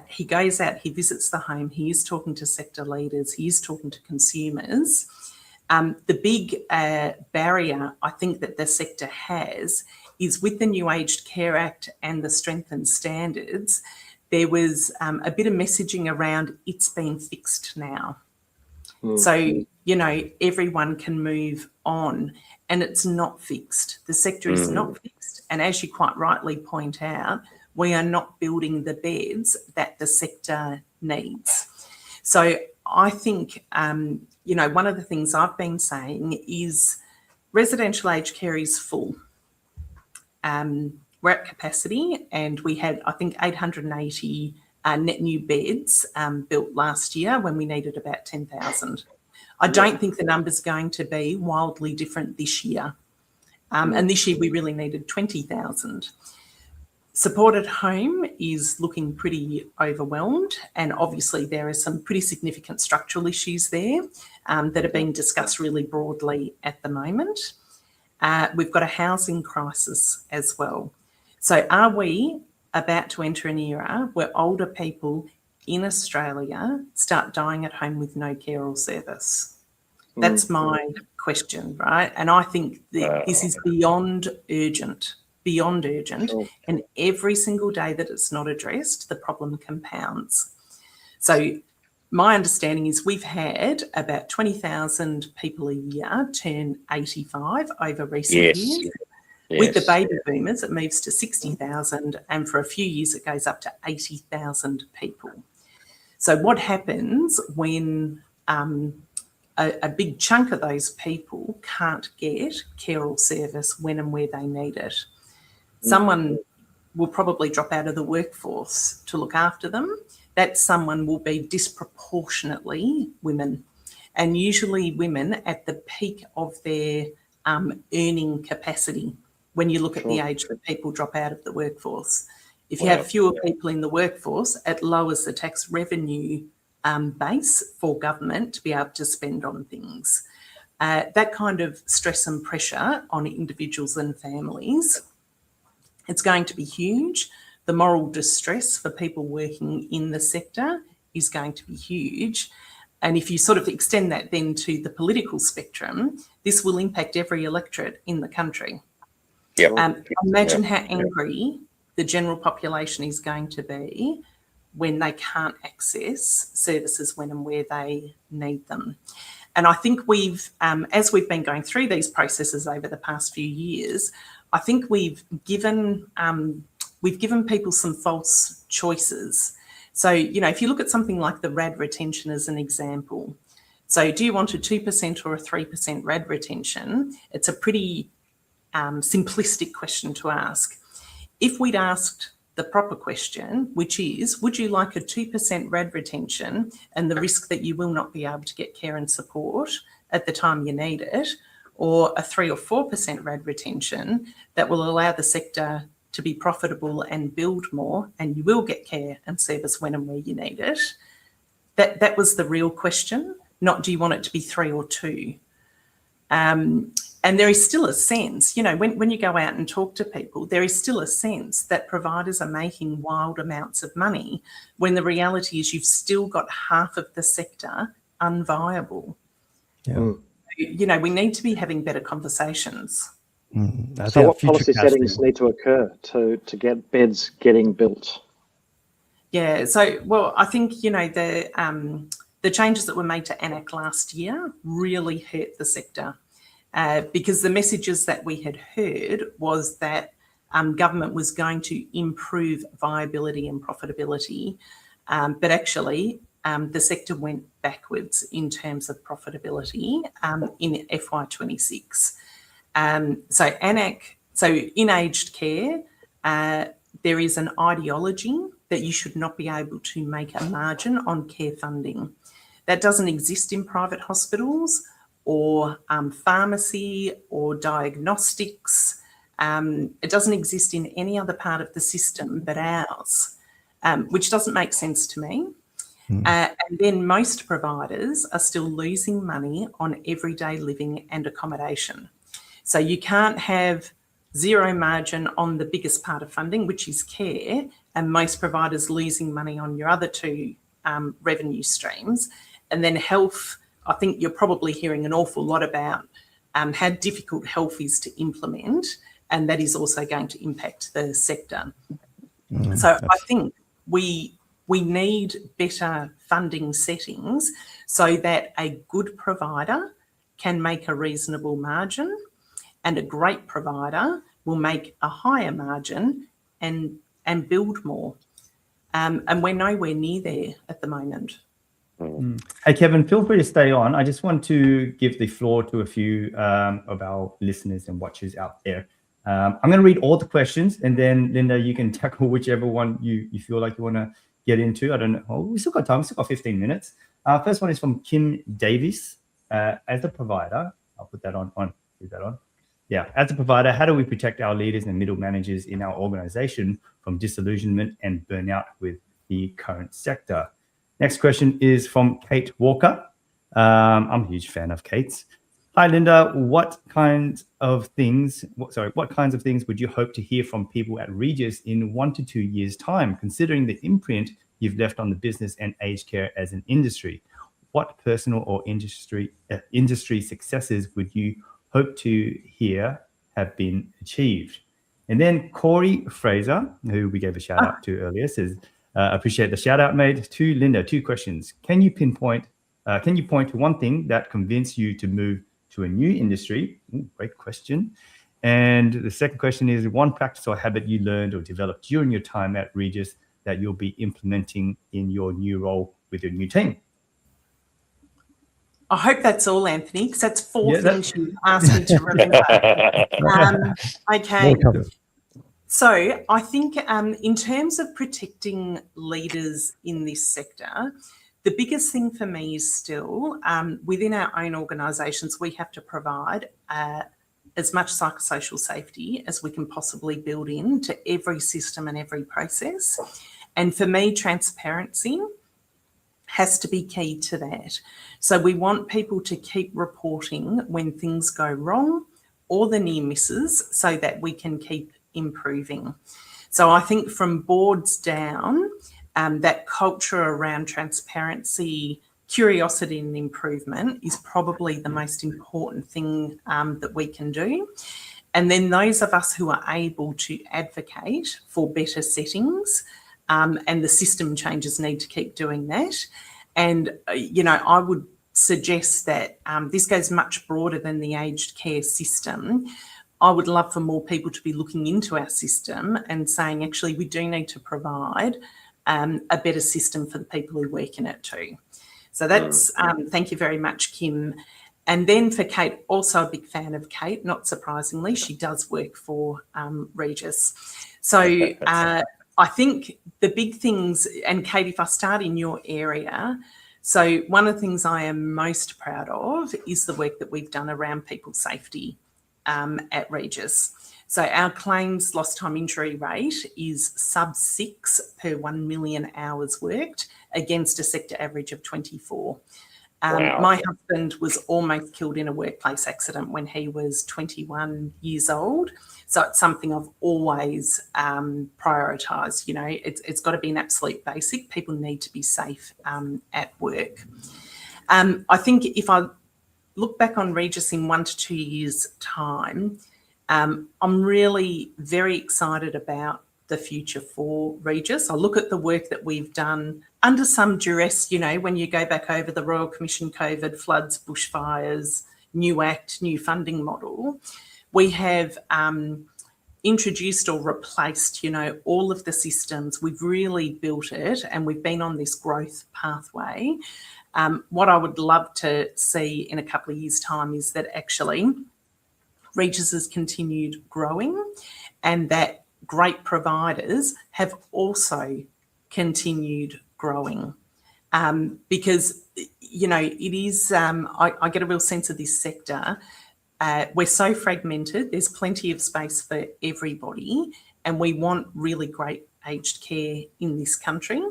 He goes out, he visits the home, he is talking to sector leaders, he is talking to consumers. The big barrier I think that the sector has is with the new Aged Care Act and the strengthened standards, there was a bit of messaging around it's been fixed now. So, everyone can move on, and it's not fixed. The sector is not fixed. And as you quite rightly point out, we are not building the beds that the sector needs. So I think, one of the things I've been saying is residential aged care is full. We're at capacity, and we had, I think, 880 net new beds built last year when we needed about 10,000. I don't think the number's going to be wildly different this year. And this year we really needed 20,000. Support at home is looking pretty overwhelmed, and obviously there are some pretty significant structural issues there that are being discussed really broadly at the moment. We've got a housing crisis as well. So are we about to enter an era where older people in Australia start dying at home with no care or service? That's my question, right? And I think that this is beyond urgent. Sure. And every single day that it's not addressed, the problem compounds. So my understanding is we've had about 20,000 people a year turn 85 over recent years. Yes. With the baby boomers, it moves to 60,000, and for a few years it goes up to 80,000 people. So what happens when a big chunk of those people can't get care or service when and where they need it? Someone will probably drop out of the workforce to look after them. That someone will be disproportionately women, and usually women at the peak of their earning capacity when you look at the age that people drop out of the workforce. If you have fewer people in the workforce, it lowers the tax revenue base for government to be able to spend on things. That kind of stress and pressure on individuals and families, it's going to be huge. The moral distress for people working in the sector is going to be huge. And if you sort of extend that then to the political spectrum, this will impact every electorate in the country. Imagine how angry the general population is going to be when they can't access services when and where they need them. And I think we've, as we've been going through these processes over the past few years, I think we've given people some false choices. So, if you look at something like the RAD retention as an example, so do you want a 2% or a 3% RAD retention? It's a pretty simplistic question to ask. If we'd asked the proper question, which is, would you like a 2% RAD retention and the risk that you will not be able to get care and support at the time you need it, or a 3 or 4% RAD retention that will allow the sector to be profitable and build more, and you will get care and service when and where you need it? That was the real question, not do you want it to be 3 or 2? And there is still a sense, when you go out and talk to people, there is still a sense that providers are making wild amounts of money when the reality is you've still got half of the sector unviable. Yeah. We need to be having better conversations. So what policy settings need to occur to get beds getting built? Yeah, so, I think, the changes that were made to ANAC last year really hurt the sector. Because the messages that we had heard was that government was going to improve viability and profitability, but actually the sector went backwards in terms of profitability in FY26. So ANAC, in aged care, there is an ideology that you should not be able to make a margin on care funding. That doesn't exist in private hospitals or pharmacy or diagnostics. It doesn't exist in any other part of the system but ours, which doesn't make sense to me. And then most providers are still losing money on everyday living and accommodation. So you can't have zero margin on the biggest part of funding, which is care, and most providers losing money on your other two revenue streams. And then health, I think you're probably hearing an awful lot about how difficult health is to implement, and that is also going to impact the sector. So I think we need better funding settings so that a good provider can make a reasonable margin and a great provider will make a higher margin and build more. And we're nowhere near there at the moment. Hey, Kevin, feel free to stay on. I just want to give the floor to a few of our listeners and watchers out there. I'm going to read all the questions, and then, Linda, you can tackle whichever one you feel like you want to get into. I don't know. Oh, we still got time. We still got 15 minutes. First one is from Kim Davis. As a provider, I'll put that on. Is that on? as a provider, how do we protect our leaders and middle managers in our organization from disillusionment and burnout with the current sector? Next question is from Kate Walker. I'm a huge fan of Kate's. Hi, Linda. What kinds of things would you hope to hear from people at Regis in 1 to 2 years' time, considering the imprint you've left on the business and aged care as an industry? What personal or industry successes would you hope to hear have been achieved? And then Corey Fraser, who we gave a shout out to earlier, says, appreciate the shout out made. To Linda, 2 questions. Can you point to one thing that convinced you to move to a new industry? Ooh, great question. And the second question is one practice or habit you learned or developed during your time at Regis that you'll be implementing in your new role with your new team. I hope that's all, Anthony, because that's 4 things you asked me to remember. Okay. So I think in terms of protecting leaders in this sector, the biggest thing for me is still within our own organisations, we have to provide as much psychosocial safety as we can possibly build into every system and every process. And for me, transparency has to be key to that. So we want people to keep reporting when things go wrong or the near misses so that we can keep improving. So I think from boards down, that culture around transparency, curiosity and improvement is probably the most important thing that we can do. And then those of us who are able to advocate for better settings, and the system changes need to keep doing that. And, I would suggest that this goes much broader than the aged care system. I would love for more people to be looking into our system and saying, actually, we do need to provide a better system for the people who work in it too. So that's, thank you very much, Kim. And then for Kate, also a big fan of Kate, not surprisingly, she does work for Regis. So I think the big things, and Kate, if I start in your area, so one of the things I am most proud of is the work that we've done around people safety at Regis. So our claims lost time injury rate is sub 6 per 1 million hours worked against a sector average of 24. Wow. My husband was almost killed in a workplace accident when he was 21 years old. So it's something I've always prioritised. It's got to be an absolute basic. People need to be safe at work. I think if I look back on Regis in 1 to 2 years' time, I'm really very excited about the future for Regis. I look at the work that we've done under some duress, when you go back over the Royal Commission, COVID, floods, bushfires, new act, new funding model. We have introduced or replaced, all of the systems. We've really built it and we've been on this growth pathway. What I would love to see in a couple of years' time is that actually Regis has continued growing and that great providers have also continued growing because, it is, I get a real sense of this sector. We're so fragmented. There's plenty of space for everybody and we want really great aged care in this country.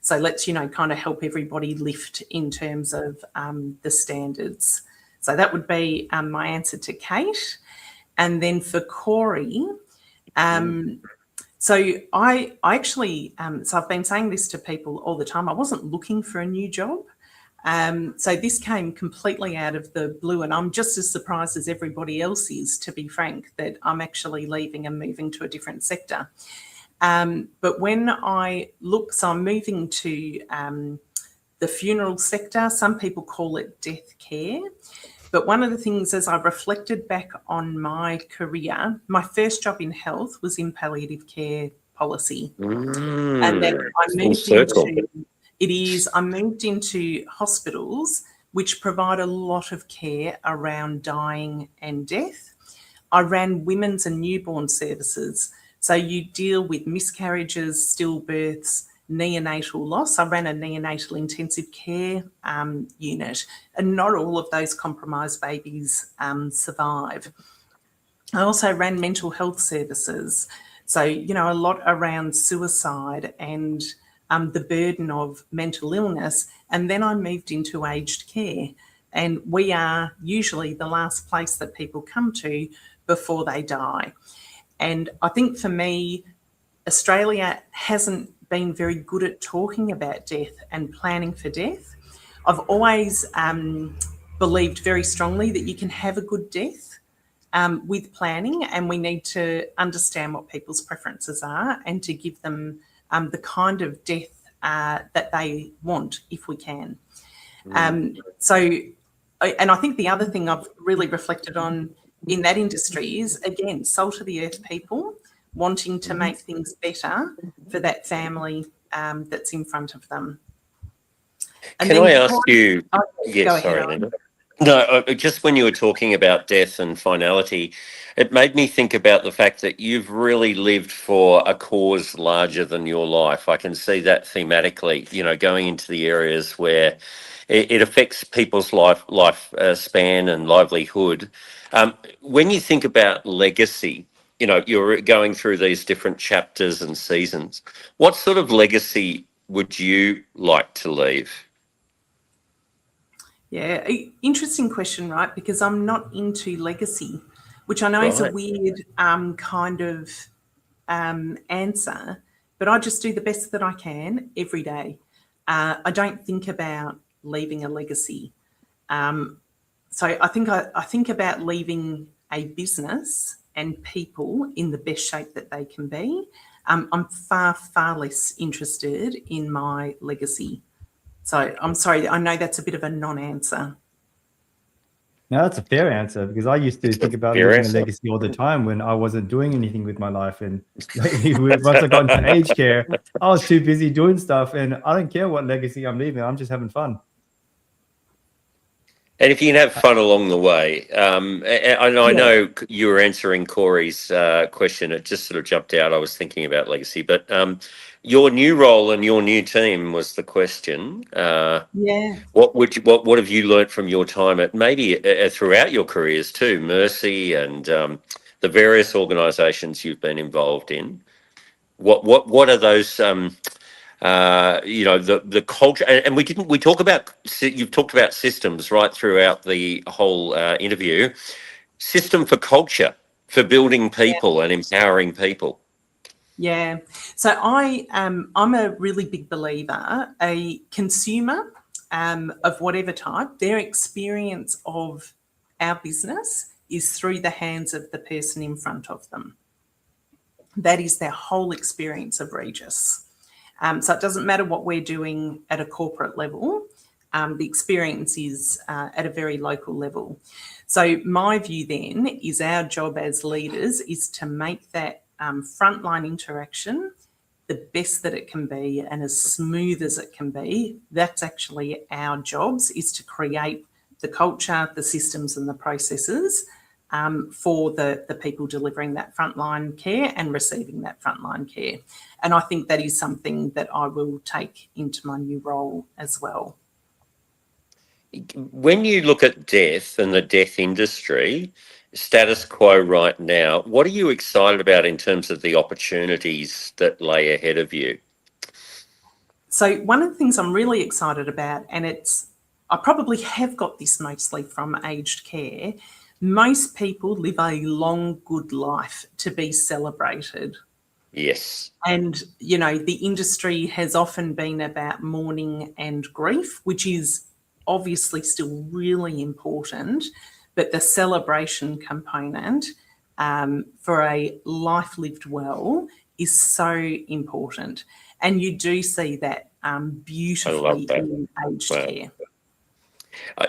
So let's, kind of help everybody lift in terms of the standards. So that would be my answer to Kate. And then for Corey, so I actually, so I've been saying this to people all the time. I wasn't looking for a new job. So this came completely out of the blue and I'm just as surprised as everybody else is, to be frank, that I'm actually leaving and moving to a different sector. But when I look, so I'm moving to the funeral sector. Some people call it death care. But one of the things, as I reflected back on my career, my first job in health was in palliative care policy. And then I moved into hospitals, which provide a lot of care around dying and death. I ran women's and newborn services. So you deal with miscarriages, stillbirths, neonatal loss. I ran a neonatal intensive care unit, and not all of those compromised babies survive. I also ran mental health services. So, you know, a lot around suicide and the burden of mental illness. And then I moved into aged care. And we are usually the last place that people come to before they die. And I think for me, Australia hasn't been very good at talking about death and planning for death. I've always believed very strongly that you can have a good death with planning, and we need to understand what people's preferences are and to give them the kind of death that they want if we can. And I think the other thing I've really reflected on in that industry is, again, salt of the earth people wanting to make things better for that family that's in front of them. And Can I ask you? Oh, yes, sorry, Linda. No, just when you were talking about death and finality, it made me think about the fact that you've really lived for a cause larger than your life. I can see that thematically, you know, going into the areas where it affects people's life span and livelihood. When you think about legacy, you know, you're going through these different chapters and seasons. What sort of legacy would you like to leave? Yeah, interesting question, right? Because I'm not into legacy, which I know is a weird kind of answer, but I just do the best that I can every day. I don't think about leaving a legacy. So I think about leaving a business and people in the best shape that they can be. I'm far, far less interested in my legacy. So I'm sorry, I know that's a bit of a non-answer. No, that's a fair answer, because I used to think about leaving a legacy all the time when I wasn't doing anything with my life. And once I got into aged care, I was too busy doing stuff, and I don't care what legacy I'm leaving. I'm just having fun. And if you can have fun along the way, I know you were answering Corey's question. It just sort of jumped out. I was thinking about legacy, but your new role and your new team was the question. What have you learnt from your time at maybe throughout your careers too, Mercy and the various organisations you've been involved in? What are those? You know, the culture, and we talk about, you've talked about systems right throughout the whole interview. System for culture, for building people and empowering people. Yeah, so I'm a really big believer, a consumer of whatever type, their experience of our business is through the hands of the person in front of them. That is their whole experience of Regis. So it doesn't matter what we're doing at a corporate level, the experience is at a very local level. So my view then is our job as leaders is to make that frontline interaction the best that it can be and as smooth as it can be. That's actually our jobs, is to create the culture, the systems and the processes for the people delivering that frontline care and receiving that frontline care. And I think that is something that I will take into my new role as well. When you look at death and the death industry, status quo right now, what are you excited about in terms of the opportunities that lay ahead of you? So one of the things I'm really excited about, and I probably have got this mostly from aged care, most people live a long, good life to be celebrated. Yes. And, you know, the industry has often been about mourning and grief, which is obviously still really important, but the celebration component for a life lived well is so important. And you do see that beautifully in aged care.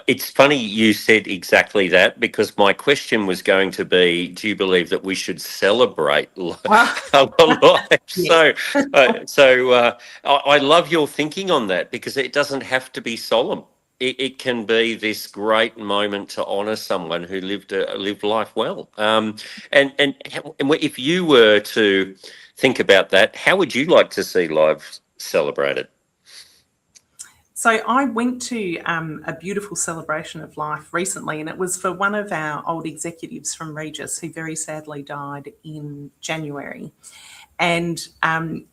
It's funny you said exactly that, because my question was going to be, do you believe that we should celebrate our life? Yes. So I love your thinking on that, because it doesn't have to be solemn. It can be this great moment to honour someone who lived life well. And if you were to think about that, how would you like to see life celebrated? So I went to a beautiful celebration of life recently, and it was for one of our old executives from Regis who very sadly died in January. And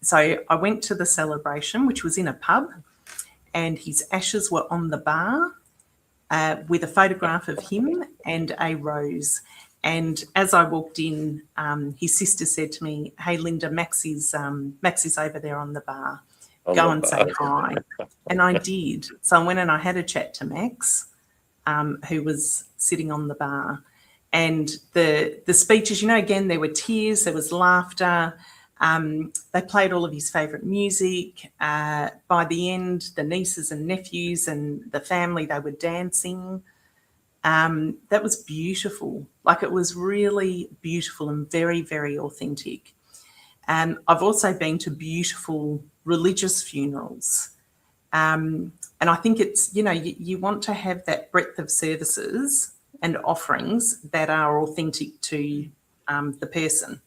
so I went to the celebration, which was in a pub, and his ashes were on the bar with a photograph of him and a rose. And as I walked in, his sister said to me, "Hey, Linda, Max is over there on the bar. Go and say hi." And I did. So I went and I had a chat to Max, who was sitting on the bar. And the speeches, again, there were tears, there was laughter. They played all of his favourite music. By the end, the nieces and nephews and the family, they were dancing. That was beautiful. Like, it was really beautiful and very, very authentic. And I've also been to beautiful religious funerals. And I think it's, you want to have that breadth of services and offerings that are authentic to the person.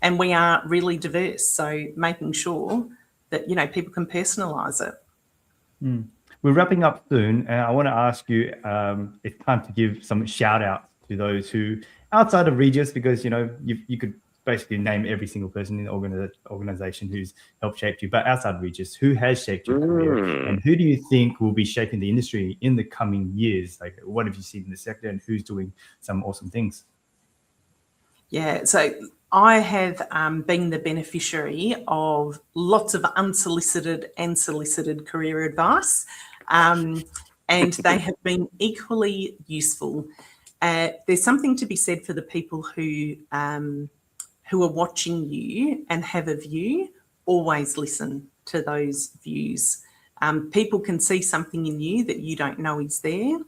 And we are really diverse. So making sure that, people can personalise it. We're wrapping up soon. And I want to ask you, it's time to give some shout outs to those who, outside of Regis, because, you could basically name every single person in the organization who's helped shape you, but outside of Regis, who has shaped your career, and who do you think will be shaping the industry in the coming years? Like, what have you seen in the sector, and who's doing some awesome things? Yeah, so I have been the beneficiary of lots of unsolicited and solicited career advice, and they have been equally useful. There's something to be said for the people who are watching you and have a view. Always listen to those views. People can see something in you that you don't know is there.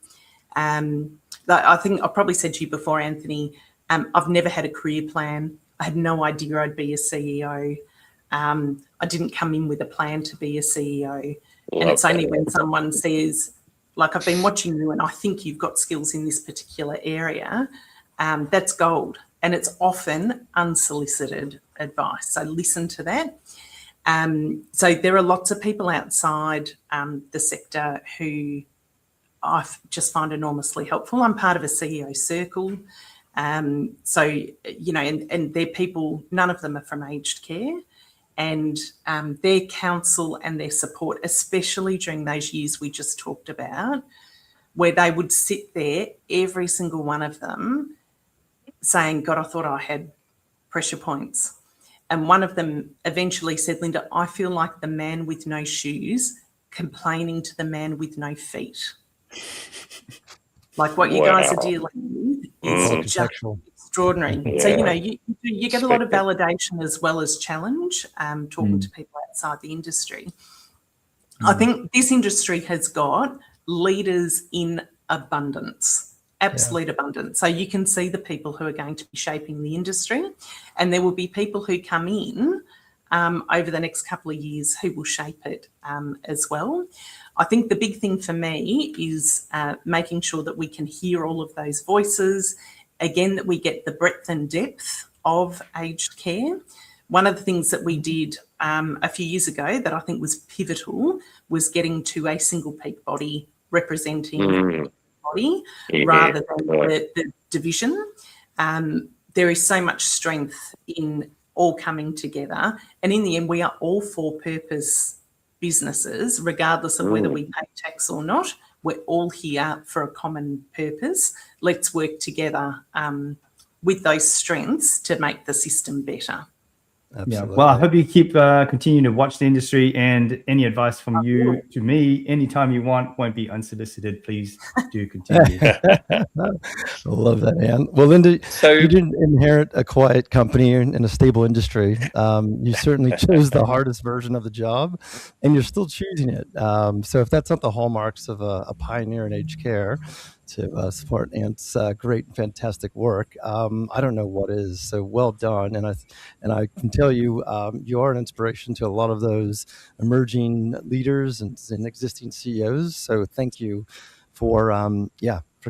I think I probably said to you before, Anthony, I've never had a career plan. I had no idea I'd be a CEO. I didn't come in with a plan to be a CEO. And it's only when someone says, like, I've been watching you and I think you've got skills in this particular area, that's gold. And it's often unsolicited advice. So listen to that. So there are lots of people outside the sector who I just find enormously helpful. I'm part of a CEO circle. So, and they're people, none of them are from aged care, and their counsel and their support, especially during those years we just talked about, where they would sit there, every single one of them, saying, God, I thought I had pressure points. And one of them eventually said, Linda, I feel like the man with no shoes complaining to the man with no feet. Like, what you guys are dealing with is just extraordinary. Yeah. So, you get a lot of validation as well as challenge talking to people outside the industry. I think this industry has got leaders in abundance, absolute abundance. So you can see the people who are going to be shaping the industry, and there will be people who come in over the next couple of years who will shape it as well. I think the big thing for me is making sure that we can hear all of those voices, again, that we get the breadth and depth of aged care. One of the things that we did a few years ago that I think was pivotal was getting to a single peak body representing the body rather than the division. There is so much strength in all coming together. And in the end, we are all for purpose businesses, regardless of whether we pay tax or not. We're all here for a common purpose. Let's work together with those strengths to make the system better. Absolutely. Yeah. Well, I hope you keep continuing to watch the industry, and any advice from you to me anytime you want won't be unsolicited. Please do continue. I love that, Anne. Well, Linda, you didn't inherit a quiet company in a stable industry. You certainly chose the hardest version of the job, and you're still choosing it. So if that's not the hallmarks of a pioneer in aged care, to support Ant's great, fantastic work, I don't know what is. So well done, and I can tell you, you are an inspiration to a lot of those emerging leaders and existing CEOs. So thank you for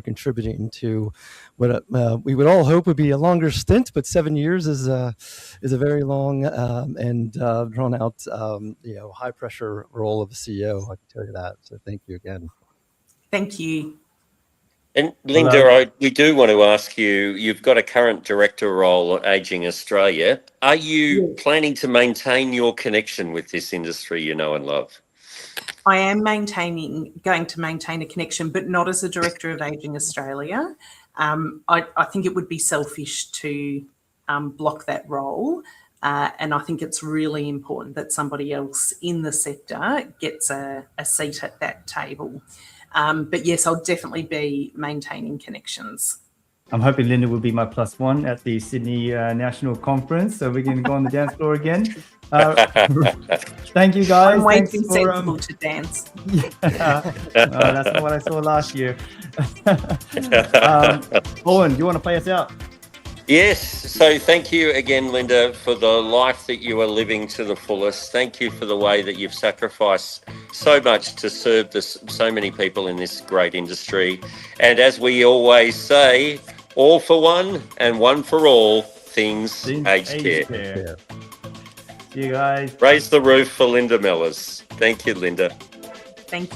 contributing to what we would all hope would be a longer stint, but 7 years is a very long and drawn out, high pressure role of a CEO. I can tell you that. So thank you again. Thank you. And Linda, we do want to ask you, you've got a current director role at Ageing Australia. Are you planning to maintain your connection with this industry you know and love? I am going to maintain a connection, but not as a director of Ageing Australia. I think it would be selfish to block that role. And I think it's really important that somebody else in the sector gets a seat at that table. But yes, I'll definitely be maintaining connections. I'm hoping Linda will be my +1 at the Sydney National Conference, so we can go on the dance floor again. Thank you, guys. I'm way too sensible to dance. That's not what I saw last year. Owen, do you want to play us out? Yes. So thank you again, Linda, for the life that you are living to the fullest. Thank you for the way that you've sacrificed so much to serve so many people in this great industry. And as we always say, all for one and one for all things aged care. See you guys. Raise the roof for Linda Mellors. Thank you, Linda. Thank you.